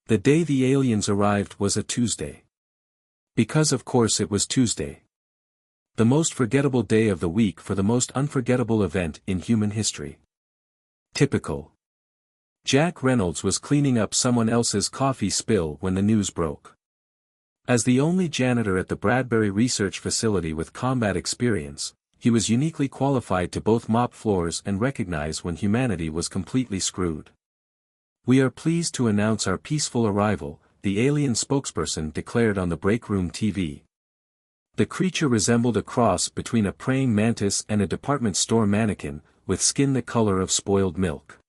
The day the aliens arrived was a Tuesday. Because of course it was Tuesday. The most forgettable day of the week for the most unforgettable event in human history. Typical. Jack Reynolds was cleaning up someone else's coffee spill when the news broke. As the only janitor at the Bradbury Research Facility with combat experience, he was uniquely qualified to both mop floors and recognize when humanity was completely screwed. "We are pleased to announce our peaceful arrival," the alien spokesperson declared on the break room TV. The creature resembled a cross between a praying mantis and a department store mannequin, with skin the color of spoiled milk.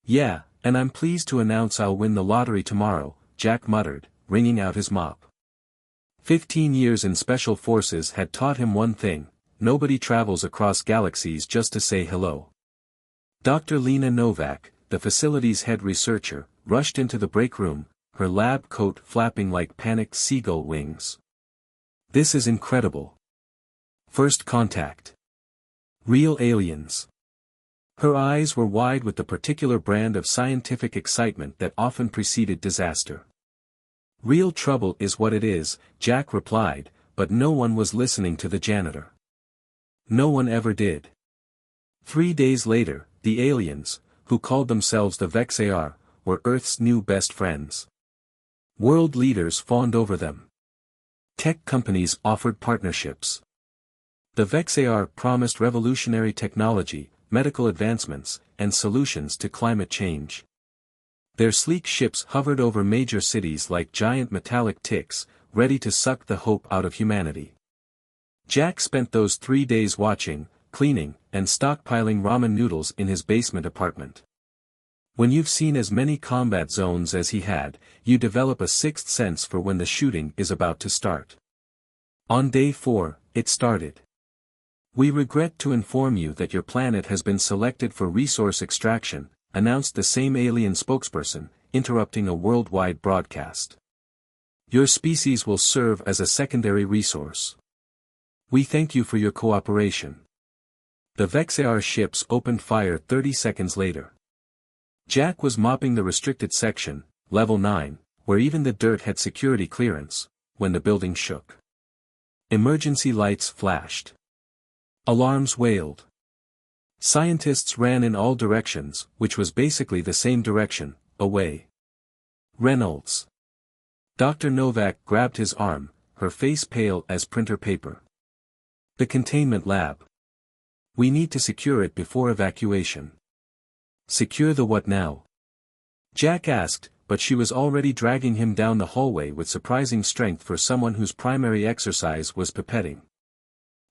"Yeah, and I'm pleased to announce I'll win the lottery tomorrow," Jack muttered, wringing out his mop. 15 years in special forces had taught him one thing: nobody travels across galaxies just to say hello. Dr. Lena Novak, the facility's head researcher, rushed into the break room, her lab coat flapping like panicked seagull wings. "This is incredible. First contact. Real aliens." Her eyes were wide with the particular brand of scientific excitement that often preceded disaster. "Real trouble is what it is," Jack replied, but no one was listening to the janitor. No one ever did. 3 days later, the aliens, who called themselves the Vex'ar, were Earth's new best friends. World leaders fawned over them. Tech companies offered partnerships. The Vex'ar promised revolutionary technology, medical advancements, and solutions to climate change. Their sleek ships hovered over major cities like giant metallic ticks, ready to suck the hope out of humanity. Jack spent those 3 days watching, cleaning, and stockpiling ramen noodles in his basement apartment. When you've seen as many combat zones as he had, you develop a sixth sense for when the shooting is about to start. On day 4, it started. "We regret to inform you that your planet has been selected for resource extraction," announced the same alien spokesperson, interrupting a worldwide broadcast. "Your species will serve as a secondary resource. We thank you for your cooperation." The Vex'ar ships opened fire 30 seconds later. Jack was mopping the restricted section, level 9, where even the dirt had security clearance, when the building shook. Emergency lights flashed. Alarms wailed. Scientists ran in all directions, which was basically the same direction, away. "Reynolds." Dr. Novak grabbed his arm, her face pale as printer paper. "The containment lab. We need to secure it before evacuation." "Secure the what now?" Jack asked, but she was already dragging him down the hallway with surprising strength for someone whose primary exercise was pipetting.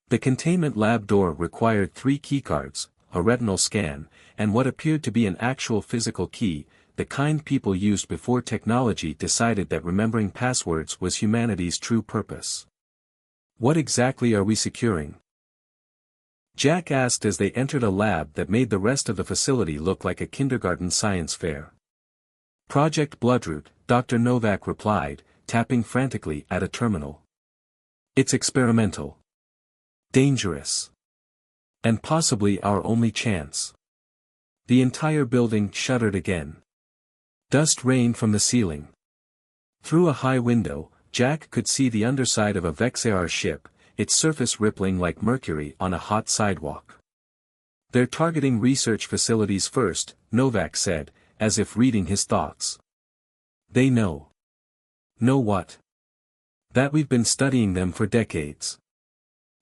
The containment lab door required 3 keycards, a retinal scan, and what appeared to be an actual physical key, the kind people used before technology decided that remembering passwords was humanity's true purpose. "What exactly are we securing?" Jack asked as they entered a lab that made the rest of the facility look like a kindergarten science fair. "Project Bloodroot," Dr. Novak replied, tapping frantically at a terminal. "It's experimental. Dangerous. And possibly our only chance." The entire building shuddered again. Dust rained from the ceiling. Through a high window, Jack could see the underside of a Vex'ar ship, its surface rippling like mercury on a hot sidewalk. "They're targeting research facilities first," Novak said, as if reading his thoughts. "They know." "Know what?" "That we've been studying them for decades."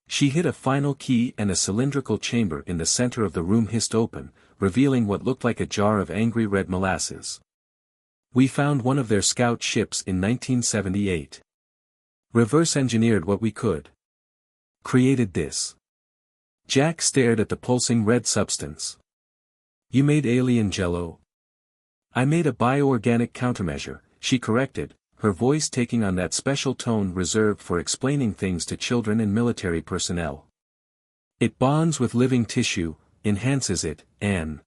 She hit a final key and a cylindrical chamber in the center of the room hissed open, revealing what looked like a jar of angry red molasses. "We found one of their scout ships in 1978. Reverse-engineered what we could. Created this." Jack stared at the pulsing red substance. "You made alien jello?" "I made a bioorganic countermeasure," she corrected, her voice taking on that special tone reserved for explaining things to children and military personnel. "It bonds with living tissue, enhances it, and..."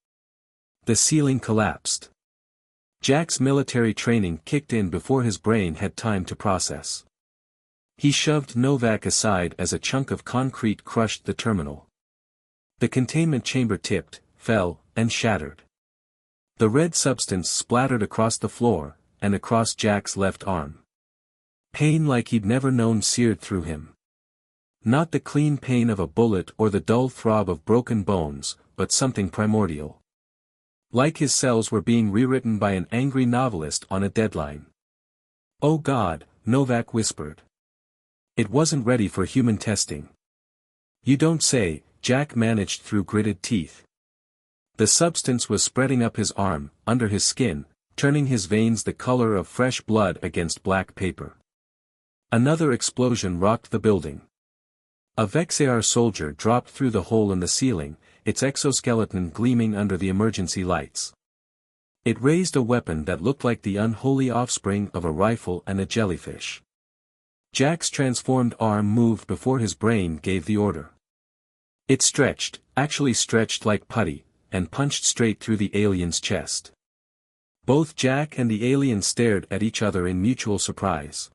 The ceiling collapsed. Jack's military training kicked in before his brain had time to process. He shoved Novak aside as a chunk of concrete crushed the terminal. The containment chamber tipped, fell, and shattered. The red substance splattered across the floor, and across Jack's left arm. Pain like he'd never known seared through him. Not the clean pain of a bullet or the dull throb of broken bones, but something primordial. Like his cells were being rewritten by an angry novelist on a deadline. "Oh God," Novak whispered. "It wasn't ready for human testing." "You don't say," Jack managed through gritted teeth. The substance was spreading up his arm, under his skin, turning his veins the color of fresh blood against black paper. Another explosion rocked the building. A Vex'ar soldier dropped through the hole in the ceiling, its exoskeleton gleaming under the emergency lights. It raised a weapon that looked like the unholy offspring of a rifle and a jellyfish. Jack's transformed arm moved before his brain gave the order. It stretched, actually stretched like putty, and punched straight through the alien's chest. Both Jack and the alien stared at each other in mutual surprise.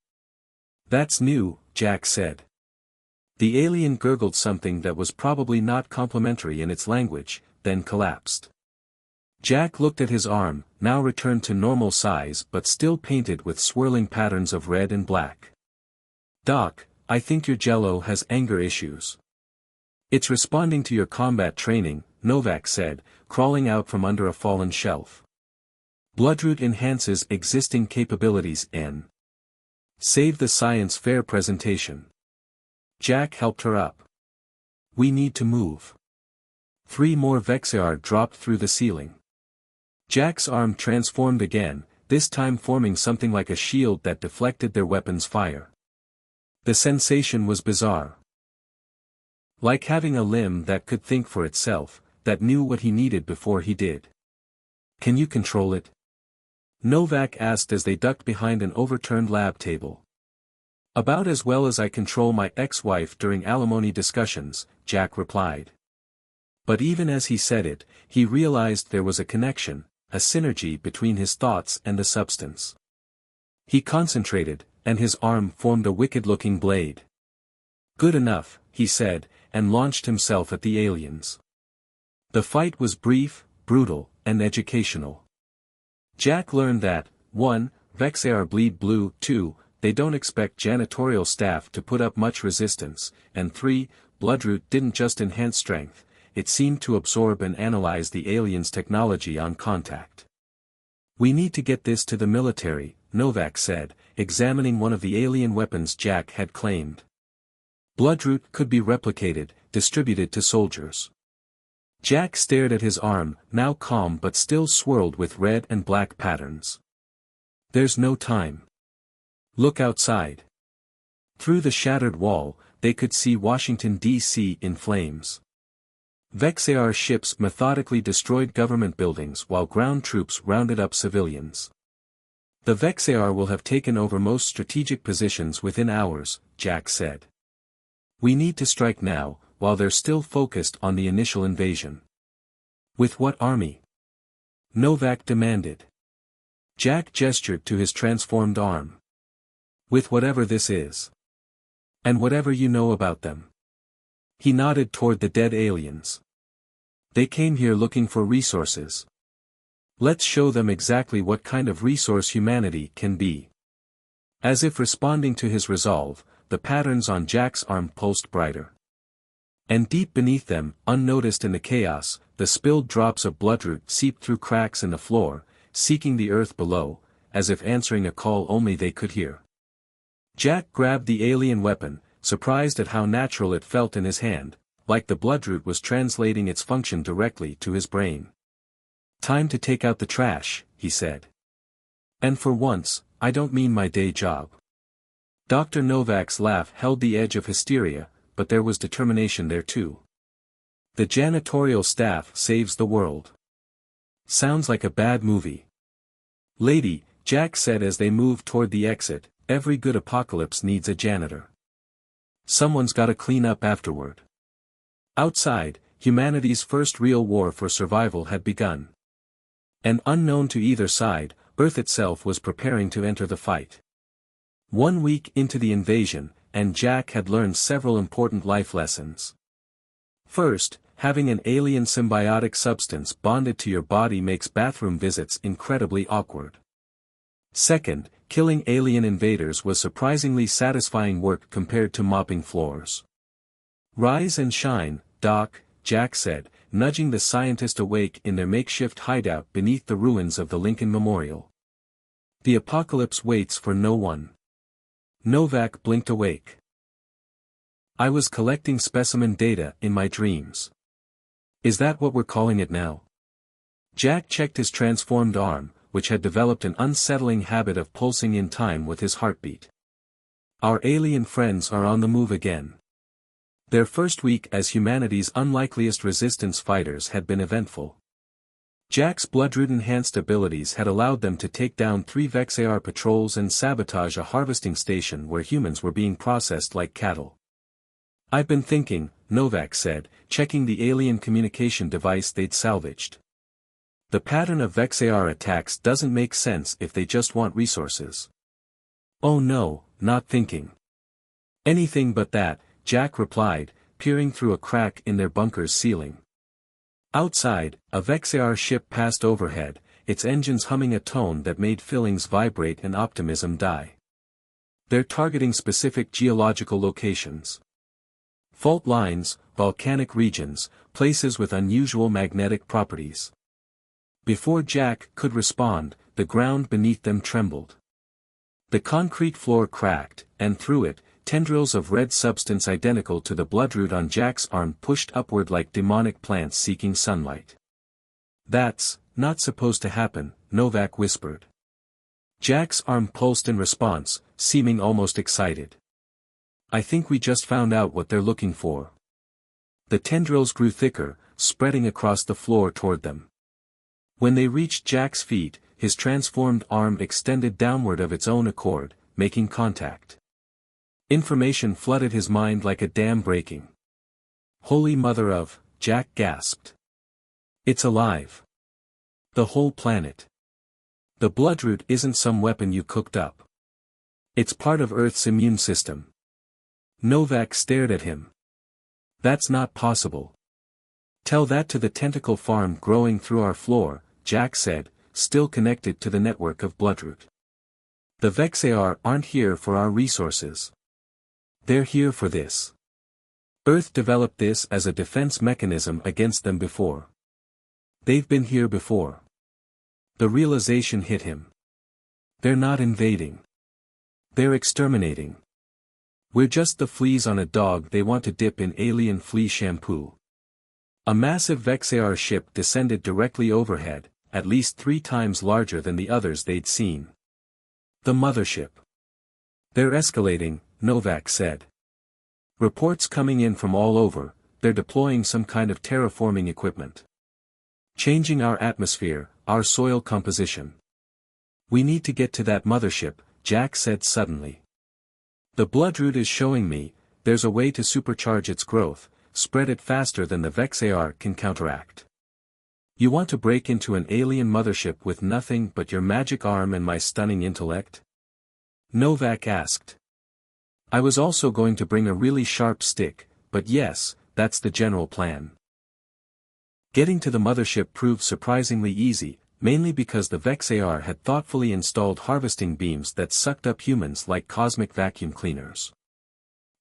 "That's new," Jack said. The alien gurgled something that was probably not complimentary in its language, then collapsed. Jack looked at his arm, now returned to normal size but still painted with swirling patterns of red and black. "Doc, I think your jello has anger issues." "It's responding to your combat training," Novak said, crawling out from under a fallen shelf. "Bloodroot enhances existing capabilities in. Save the science fair presentation." Jack helped her up. "We need to move." 3 more Vex'ar dropped through the ceiling. Jack's arm transformed again, this time forming something like a shield that deflected their weapons' fire. The sensation was bizarre. Like having a limb that could think for itself, that knew what he needed before he did. "Can you control it?" Novak asked as they ducked behind an overturned lab table. "About as well as I control my ex-wife during alimony discussions," Jack replied. But even as he said it, he realized there was a connection, a synergy between his thoughts and the substance. He concentrated, and his arm formed a wicked-looking blade. "Good enough," he said, and launched himself at the aliens. The fight was brief, brutal, and educational. Jack learned that, 1. Vex'ar bleed blue, 2. They don't expect janitorial staff to put up much resistance, and 3. Bloodroot didn't just enhance strength, it seemed to absorb and analyze the aliens' technology on contact. "We need to get this to the military," Novak said, examining one of the alien weapons Jack had claimed. Bloodroot could be replicated, distributed to soldiers. Jack stared at his arm, now calm but still swirled with red and black patterns. "There's no time. Look outside." Through the shattered wall, they could see Washington, D.C. in flames. Vex'ar ships methodically destroyed government buildings while ground troops rounded up civilians. "The Vex'ar will have taken over most strategic positions within hours," Jack said. "We need to strike now, while they're still focused on the initial invasion." "With what army?" Novak demanded. Jack gestured to his transformed arm. "With whatever this is. And whatever you know about them." He nodded toward the dead aliens. "They came here looking for resources. Let's show them exactly what kind of resource humanity can be." As if responding to his resolve, the patterns on Jack's arm pulsed brighter. And deep beneath them, unnoticed in the chaos, the spilled drops of bloodroot seeped through cracks in the floor, seeking the earth below, as if answering a call only they could hear. Jack grabbed the alien weapon, surprised at how natural it felt in his hand, like the bloodroot was translating its function directly to his brain. "Time to take out the trash," he said. "And for once, I don't mean my day job." Dr. Novak's laugh held the edge of hysteria, but there was determination there too. "The janitorial staff saves the world." Sounds like a bad movie. "Lady," Jack said as they moved toward the exit, "every good apocalypse needs a janitor. Someone's gotta clean up afterward." Outside, humanity's first real war for survival had begun. And unknown to either side, Earth itself was preparing to enter the fight. 1 week into the invasion, and Jack had learned several important life lessons. First, having an alien symbiotic substance bonded to your body makes bathroom visits incredibly awkward. Second, killing alien invaders was surprisingly satisfying work compared to mopping floors. Rise and shine, Doc, Jack said, nudging the scientist awake in their makeshift hideout beneath the ruins of the Lincoln Memorial. The apocalypse waits for no one. Novak blinked awake. I was collecting specimen data in my dreams. Is that what we're calling it now? Jack checked his transformed arm, which had developed an unsettling habit of pulsing in time with his heartbeat. Our alien friends are on the move again. Their first week as humanity's unlikeliest resistance fighters had been eventful. Jack's Bloodroot-enhanced abilities had allowed them to take down 3 Vex'ar patrols and sabotage a harvesting station where humans were being processed like cattle. I've been thinking, Novak said, checking the alien communication device they'd salvaged. The pattern of Vex'ar attacks doesn't make sense if they just want resources. Oh no, not thinking. Anything but that, Jack replied, peering through a crack in their bunker's ceiling. Outside, a Vex'ar ship passed overhead, its engines humming a tone that made feelings vibrate and optimism die. They're targeting specific geological locations. Fault lines, volcanic regions, places with unusual magnetic properties. Before Jack could respond, the ground beneath them trembled. The concrete floor cracked, and through it, tendrils of red substance identical to the bloodroot on Jack's arm pushed upward like demonic plants seeking sunlight. That's not supposed to happen, Novak whispered. Jack's arm pulsed in response, seeming almost excited. I think we just found out what they're looking for. The tendrils grew thicker, spreading across the floor toward them. When they reached Jack's feet, his transformed arm extended downward of its own accord, making contact. Information flooded his mind like a dam breaking. Holy Mother of, Jack gasped. It's alive. The whole planet. The bloodroot isn't some weapon you cooked up. It's part of Earth's immune system. Novak stared at him. That's not possible. Tell that to the tentacle farm growing through our floor, Jack said, still connected to the network of bloodroot. The Vex'ar aren't here for our resources. They're here for this. Earth developed this as a defense mechanism against them before. They've been here before. The realization hit him. They're not invading. They're exterminating. We're just the fleas on a dog they want to dip in alien flea shampoo. A massive Vex'ar ship descended directly overhead, at least 3 times larger than the others they'd seen. The mothership. They're escalating, Novak said. Reports coming in from all over, they're deploying some kind of terraforming equipment. Changing our atmosphere, our soil composition. We need to get to that mothership, Jack said suddenly. The bloodroot is showing me, there's a way to supercharge its growth, spread it faster than the Vex'ar can counteract. You want to break into an alien mothership with nothing but your magic arm and my stunning intellect? Novak asked. I was also going to bring a really sharp stick, but yes, that's the general plan. Getting to the mothership proved surprisingly easy, mainly because the Vex'ar had thoughtfully installed harvesting beams that sucked up humans like cosmic vacuum cleaners.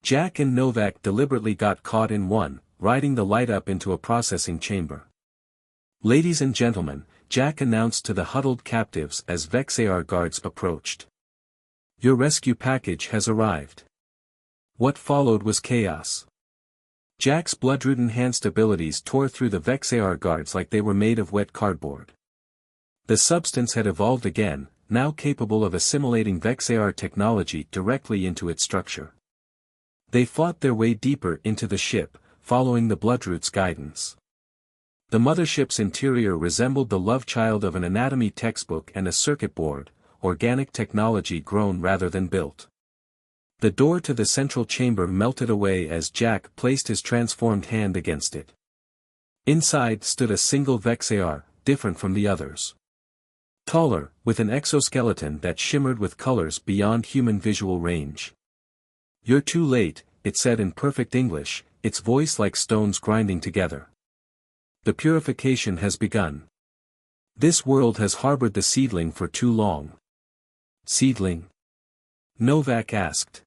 Jack and Novak deliberately got caught in one, riding the light up into a processing chamber. Ladies and gentlemen, Jack announced to the huddled captives as Vex'ar guards approached. Your rescue package has arrived. What followed was chaos. Jack's bloodroot-enhanced abilities tore through the Vex'ar guards like they were made of wet cardboard. The substance had evolved again, now capable of assimilating Vex'ar technology directly into its structure. They fought their way deeper into the ship, following the bloodroot's guidance. The mothership's interior resembled the love child of an anatomy textbook and a circuit board, organic technology grown rather than built. The door to the central chamber melted away as Jack placed his transformed hand against it. Inside stood a single Vex'ar, different from the others. Taller, with an exoskeleton that shimmered with colors beyond human visual range. You're too late, it said in perfect English, its voice like stones grinding together. The purification has begun. This world has harbored the seedling for too long. Seedling? Novak asked.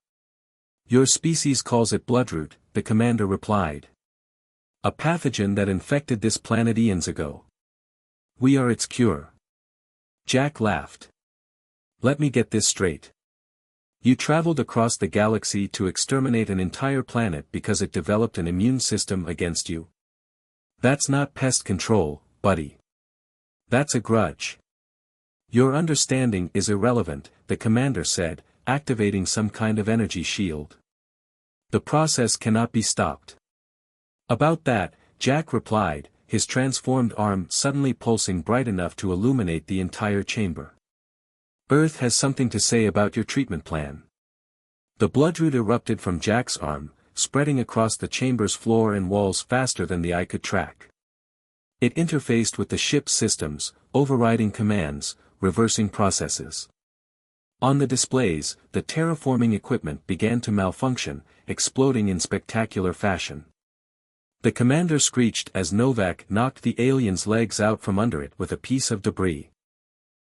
Your species calls it Bloodroot, the commander replied. A pathogen that infected this planet eons ago. We are its cure. Jack laughed. Let me get this straight. You traveled across the galaxy to exterminate an entire planet because it developed an immune system against you? That's not pest control, buddy. That's a grudge. Your understanding is irrelevant, the commander said, activating some kind of energy shield. The process cannot be stopped. About that, Jack replied, his transformed arm suddenly pulsing bright enough to illuminate the entire chamber. Earth has something to say about your treatment plan. The bloodroot erupted from Jack's arm, spreading across the chamber's floor and walls faster than the eye could track. It interfaced with the ship's systems, overriding commands, reversing processes. On the displays, the terraforming equipment began to malfunction, exploding in spectacular fashion. The commander screeched as Novak knocked the alien's legs out from under it with a piece of debris.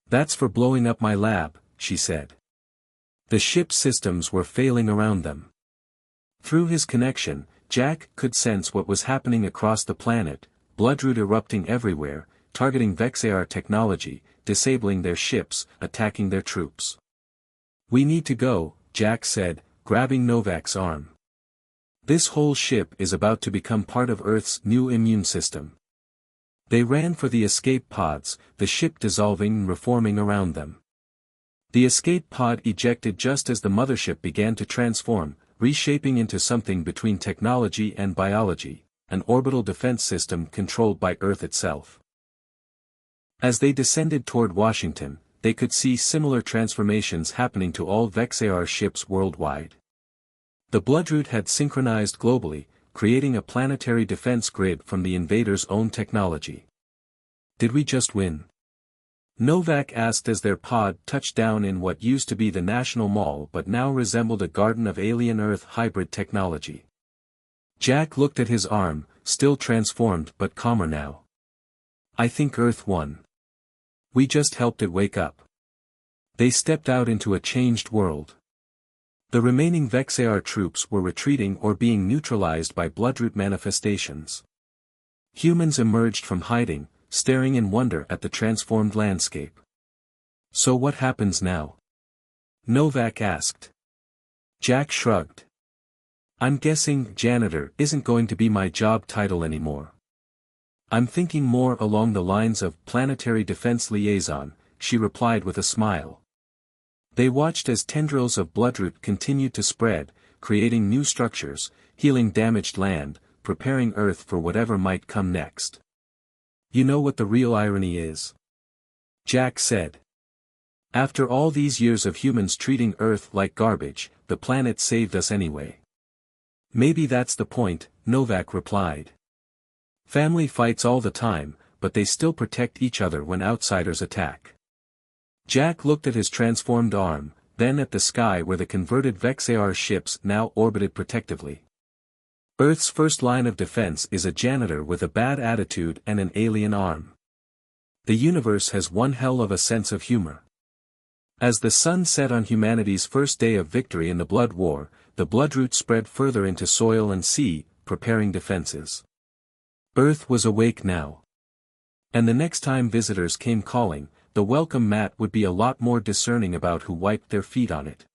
That's for blowing up my lab, she said. The ship's systems were failing around them. Through his connection, Jack could sense what was happening across the planet, bloodroot erupting everywhere, targeting Vex'ar technology, disabling their ships, attacking their troops. We need to go, Jack said, grabbing Novak's arm. This whole ship is about to become part of Earth's new immune system. They ran for the escape pods, the ship dissolving and reforming around them. The escape pod ejected just as the mothership began to transform, reshaping into something between technology and biology, an orbital defense system controlled by Earth itself. As they descended toward Washington, they could see similar transformations happening to all Vex'ar ships worldwide. The bloodroot had synchronized globally, creating a planetary defense grid from the invaders' own technology. Did we just win? Novak asked as their pod touched down in what used to be the National Mall but now resembled a garden of alien-Earth hybrid technology. Jack looked at his arm, still transformed but calmer now. I think Earth won. We just helped it wake up. They stepped out into a changed world. The remaining Vex'ar troops were retreating or being neutralized by bloodroot manifestations. Humans emerged from hiding, staring in wonder at the transformed landscape. So what happens now? Novak asked. Jack shrugged. I'm guessing janitor isn't going to be my job title anymore. I'm thinking more along the lines of planetary defense liaison, she replied with a smile. They watched as tendrils of bloodroot continued to spread, creating new structures, healing damaged land, preparing Earth for whatever might come next. You know what the real irony is? Jack said. After all these years of humans treating Earth like garbage, the planet saved us anyway. Maybe that's the point, Novak replied. Family fights all the time, but they still protect each other when outsiders attack. Jack looked at his transformed arm, then at the sky where the converted Vex'ar ships now orbited protectively. Earth's first line of defense is a janitor with a bad attitude and an alien arm. The universe has one hell of a sense of humor. As the sun set on humanity's first day of victory in the Blood War, the bloodroot spread further into soil and sea, preparing defenses. Earth was awake now. And the next time visitors came calling, the welcome mat would be a lot more discerning about who wiped their feet on it.